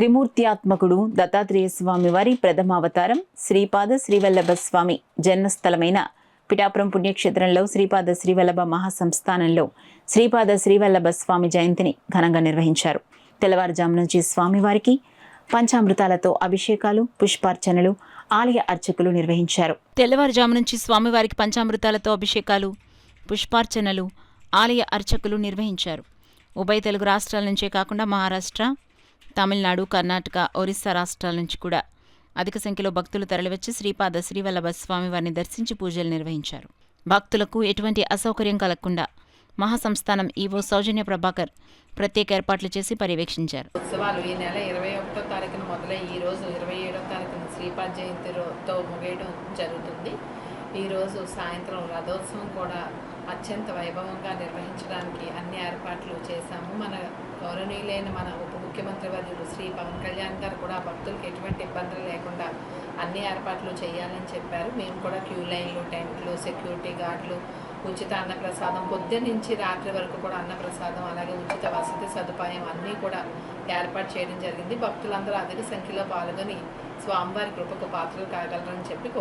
త్రిమూర్త్యాత్మకుడు దత్తాత్రేయ స్వామి వారి ప్రథమ అవతారం శ్రీపాద శ్రీవల్లభ స్వామి జన్మస్థలమైన పిఠాపురం పుణ్యక్షేత్రంలో శ్రీపాద శ్రీవల్లభ మహాసంస్థానంలో శ్రీపాద శ్రీవల్లభ స్వామి జయంతిని ఘనంగా నిర్వహించారు. తెల్లవారుజాము నుంచి స్వామివారికి పంచామృతాలతో అభిషేకాలు, పుష్పార్చనలు ఆలయ అర్చకులు నిర్వహించారు. తెల్లవారుజాము నుంచి స్వామివారికి పంచామృతాలతో అభిషేకాలు, పుష్పార్చనలు ఆలయ అర్చకులు నిర్వహించారు. ఉభయ తెలుగు రాష్ట్రాల నుంచే కాకుండా మహారాష్ట్ర, తమిళనాడు, కర్ణాటక, ఒరిస్సా రాష్ట్రాల నుంచి కూడా అధిక సంఖ్యలో భక్తులు తరలివచ్చి శ్రీపాద శ్రీవల్లభ స్వామివారిని దర్శించి పూజలు నిర్వహించారు. భక్తులకు ఎటువంటి అసౌకర్యం కలగకుండా మహాసంస్థానం ఈవో సౌజన్య ప్రభాకర్ ప్రత్యేక ఏర్పాట్లు చేసి పర్యవేక్షించారు. ఉత్సవాలు ఈ నెల 21వ తారీఖున మొదలై ఈరోజు 27వ తారీఖున శ్రీపాద జయంతితో ముగియడం జరుగుతుంది. ఈరోజు సాయంత్రం రథోత్సవం కూడా అత్యంత వైభవంగా నిర్వహించడానికి అన్ని ఏర్పాట్లు చేశాము. మన గౌరవనీయులైన మన ఉప ముఖ్యమంత్రి వర్యులు శ్రీ పవన్ కళ్యాణ్ గారు కూడా భక్తులకు ఎటువంటి ఇబ్బందులు లేకుండా అన్ని ఏర్పాట్లు చేయాలని చెప్పారు. మేము కూడా క్యూ లైన్లు, టెంట్లు, సెక్యూరిటీ గార్డులు, ఉచిత అన్నప్రసాదం, పొద్దున్న నుంచి రాత్రి వరకు కూడా అన్నప్రసాదం, అలాగే ఉచిత వసతి సదుపాయం అన్నీ కూడా ఏర్పాటు చేయడం జరిగింది. భక్తులందరూ అధిక సంఖ్యలో పాల్గొని స్వామివారి కృపకు పాత్రలు కాగలరని చెప్పి